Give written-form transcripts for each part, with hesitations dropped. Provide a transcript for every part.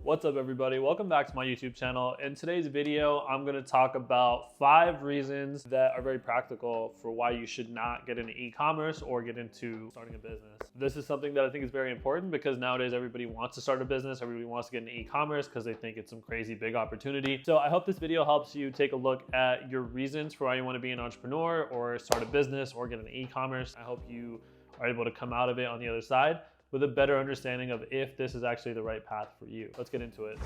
What's up everybody? Welcome back to my YouTube channel. In today's video, I'm going to talk about 5 reasons that are very practical for why you should not get into e-commerce or get into starting a business. This is something that I think is very important because nowadays everybody wants to start a business, everybody wants to get into e-commerce because they think it's some crazy big opportunity. So I hope this video helps you take a look at your reasons for why you want to be an entrepreneur or start a business or get into e-commerce. I hope you are able to come out of it on the other side with a better understanding of if this is actually the right path for you. Let's get into it.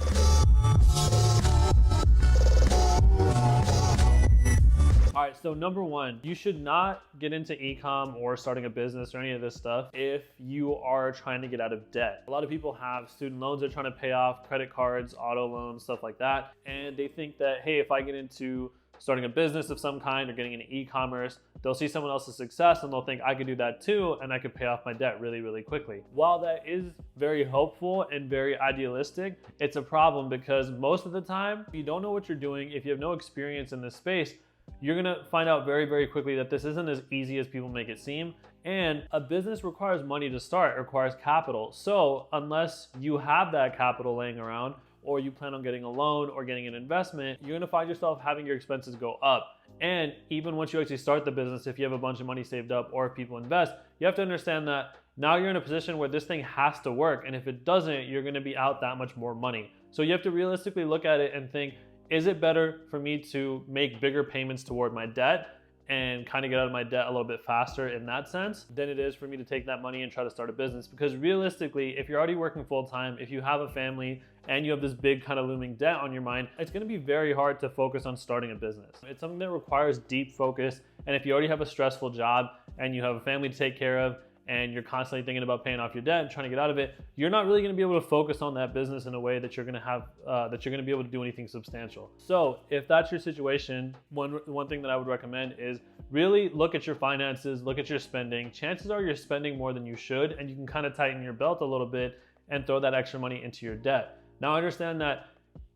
All right, so number 1, you should not get into e-com or starting a business or any of this stuff if you are trying to get out of debt. A lot of people have student loans they're trying to pay off, credit cards, auto loans, stuff like that. And they think that, hey, if I get into starting a business of some kind or getting into e-commerce, they'll see someone else's success and they'll think I could do that too and I could pay off my debt really, really quickly. While that is very hopeful and very idealistic, it's a problem because most of the time, if you don't know what you're doing, if you have no experience in this space, you're gonna find out very, very quickly that this isn't as easy as people make it seem. And a business requires money to start, it requires capital. So unless you have that capital laying around, or you plan on getting a loan or getting an investment, you're gonna find yourself having your expenses go up. And even once you actually start the business, if you have a bunch of money saved up or if people invest, you have to understand that now you're in a position where this thing has to work. And if it doesn't, you're gonna be out that much more money. So you have to realistically look at it and think, is it better for me to make bigger payments toward my debt and kind of get out of my debt a little bit faster in that sense than it is for me to take that money and try to start a business? Because realistically, if you're already working full-time, if you have a family and you have this big kind of looming debt on your mind, it's going to be very hard to focus on starting a business. It's something that requires deep focus. And if you already have a stressful job and you have a family to take care of and you're constantly thinking about paying off your debt and trying to get out of it, you're not really going to be able to focus on that business in a way that you're going to have, that you're going to be able to do anything substantial. So if that's your situation, one thing that I would recommend is really look at your finances, look at your spending. Chances are you're spending more than you should, and you can kind of tighten your belt a little bit and throw that extra money into your debt. Now I understand that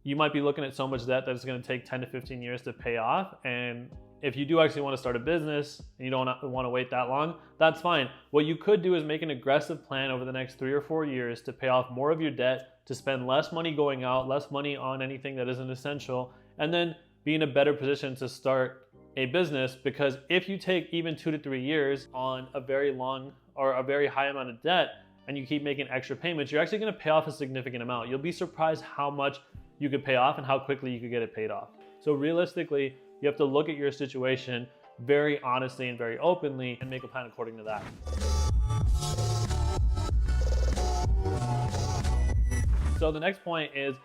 you might be looking at so much debt that it's going to take 10 to 15 years to pay off. And if you do actually want to start a business and you don't want to wait that long, that's fine. What you could do is make an aggressive plan over the next 3 or 4 years to pay off more of your debt, to spend less money going out, less money on anything that isn't essential, and then be in a better position to start a business. Because if you take even 2 to 3 years on a very long or a very high amount of debt and you keep making extra payments, you're actually going to pay off a significant amount. You'll be surprised how much you could pay off and how quickly you could get it paid off. So realistically, you have to look at your situation very honestly and very openly and make a plan according to that. So the next point is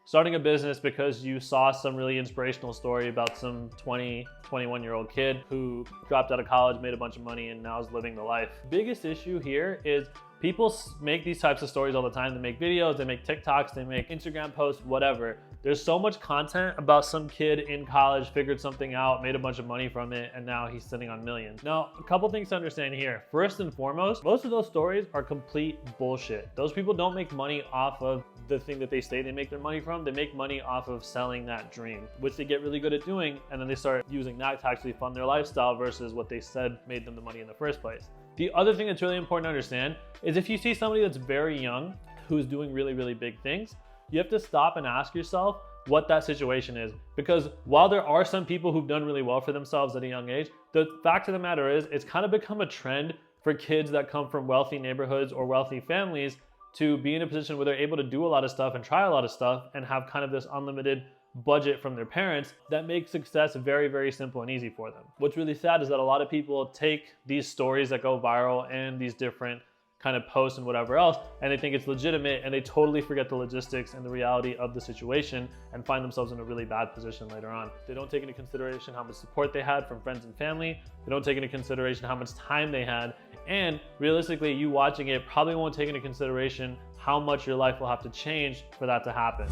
starting a business because you saw some really inspirational story about some 20, 21-year-old kid who dropped out of college, made a bunch of money, and now is living the life. Biggest issue here is people make these types of stories all the time. They make videos, they make TikToks, they make Instagram posts, whatever. There's so much content about some kid in college figured something out, made a bunch of money from it, and now he's sitting on millions. Now, a couple things to understand here. First and foremost, most of those stories are complete bullshit. Those people don't make money off of the thing that they say they make their money from. They make money off of selling that dream, which they get really good at doing, and then they start using that to actually fund their lifestyle versus what they said made them the money in the first place. The other thing that's really important to understand is if you see somebody that's very young who's doing really, really big things, you have to stop and ask yourself what that situation is. Because while there are some people who've done really well for themselves at a young age, the fact of the matter is it's kind of become a trend for kids that come from wealthy neighborhoods or wealthy families to be in a position where they're able to do a lot of stuff and try a lot of stuff and have kind of this unlimited budget from their parents that makes success very, very simple and easy for them. What's really sad is that a lot of people take these stories that go viral and these different kind of posts and whatever else, and they think it's legitimate, and they totally forget the logistics and the reality of the situation and find themselves in a really bad position later on. They don't take into consideration how much support they had from friends and family. They don't take into consideration how much time they had. And realistically, you watching it probably won't take into consideration how much your life will have to change for that to happen.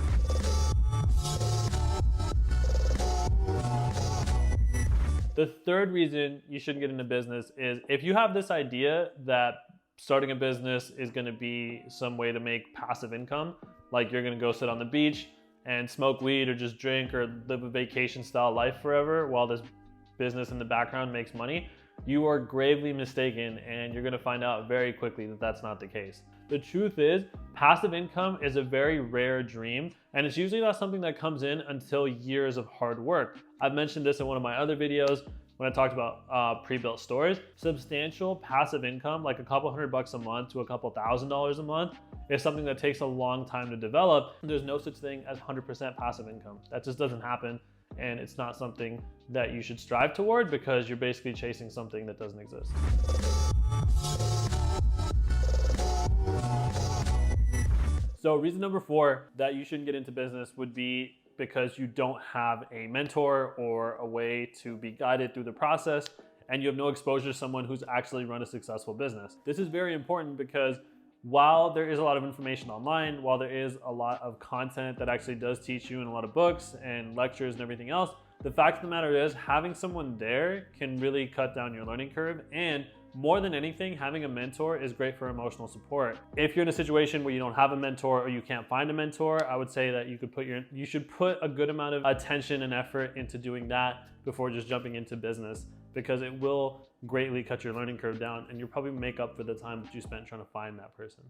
The third reason you shouldn't get into business is if you have this idea that starting a business is going to be some way to make passive income, like you're going to go sit on the beach and smoke weed or just drink or live a vacation style life forever while this business in the background makes money, you are gravely mistaken, and you're going to find out very quickly that that's not the case. The truth is, passive income is a very rare dream, and it's usually not something that comes in until years of hard work. I've mentioned this in one of my other videos when I talked about pre-built stores. Substantial passive income, like a couple $100 a month to a couple $1,000s a month, is something that takes a long time to develop. There's no such thing as 100% passive income. That just doesn't happen, and it's not something that you should strive toward because you're basically chasing something that doesn't exist. So reason number 4 that you shouldn't get into business would be because you don't have a mentor or a way to be guided through the process, and you have no exposure to someone who's actually run a successful business. This is very important because while there is a lot of information online, while there is a lot of content that actually does teach you in a lot of books and lectures and everything else, the fact of the matter is having someone there can really cut down your learning curve, and more than anything, having a mentor is great for emotional support. If you're in a situation where you don't have a mentor or you can't find a mentor, I would say that you should put a good amount of attention and effort into doing that before just jumping into business, because it will greatly cut your learning curve down, and you'll probably make up for the time that you spent trying to find that person.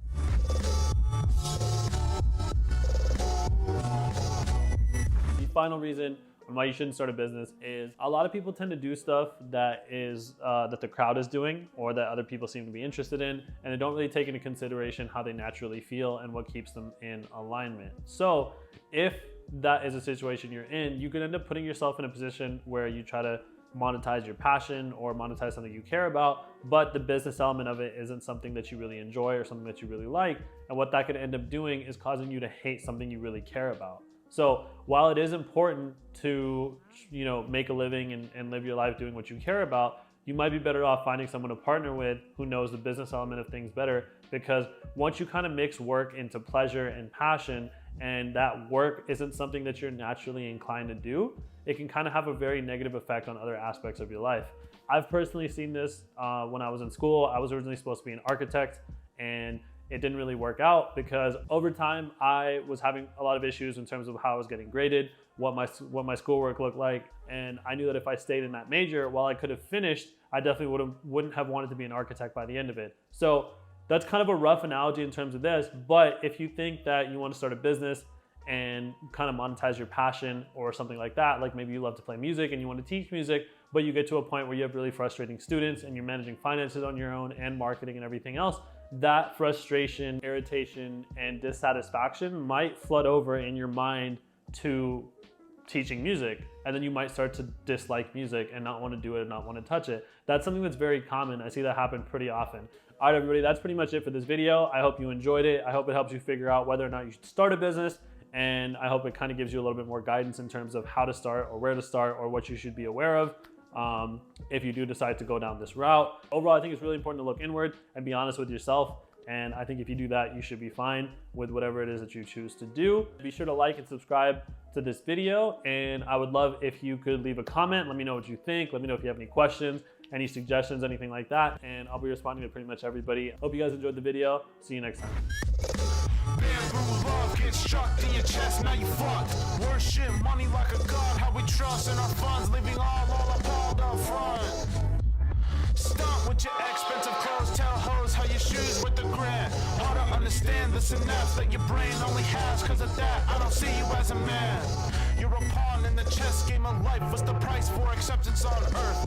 The final reason why you shouldn't start a business is a lot of people tend to do stuff that the crowd is doing or that other people seem to be interested in, and they don't really take into consideration how they naturally feel and what keeps them in alignment. So if that is a situation you're in, you could end up putting yourself in a position where you try to monetize your passion or monetize something you care about, but the business element of it isn't something that you really enjoy or something that you really like. And what that could end up doing is causing you to hate something you really care about. So while it is important to, make a living and live your life doing what you care about, you might be better off finding someone to partner with who knows the business element of things better, because once you kind of mix work into pleasure and passion, and that work isn't something that you're naturally inclined to do, it can kind of have a very negative effect on other aspects of your life. I've personally seen this when I was in school. I was originally supposed to be an architect, and it didn't really work out because over time I was having a lot of issues in terms of how I was getting graded, what my schoolwork looked like, and I knew that if I stayed in that major, while I could have finished, I definitely wouldn't have wanted to be an architect by the end of it. So that's kind of a rough analogy in terms of this, but if you think that you want to start a business and kind of monetize your passion or something like that, like maybe you love to play music and you want to teach music, but you get to a point where you have really frustrating students and you're managing finances on your own and marketing and everything else, that frustration, irritation, and dissatisfaction might flood over in your mind to teaching music, and then you might start to dislike music and not want to do it and not want to touch it. That's something that's very common. I see that happen pretty often. All right, everybody, that's pretty much it for this video. I hope you enjoyed it. I hope it helps you figure out whether or not you should start a business, and I hope it kind of gives you a little bit more guidance in terms of how to start or where to start or what you should be aware of if you do decide to go down this route. Overall, I think it's really important to look inward and be honest with yourself. And I think if you do that, you should be fine with whatever it is that you choose to do. Be sure to like and subscribe to this video. And I would love if you could leave a comment. Let me know what you think. Let me know if you have any questions, any suggestions, anything like that. And I'll be responding to pretty much everybody. Hope you guys enjoyed the video. See you next time. Get struck in your chest, now you fucked. Worship money like a god, how we trust in our funds, leaving all appalled up front. Stunt with your expensive clothes, tell hoes how your shoes with the grin. Hard to understand the synapse that your brain only has, cause of that I don't see you as a man. You're a pawn in the chess game of life, what's the price for acceptance on earth?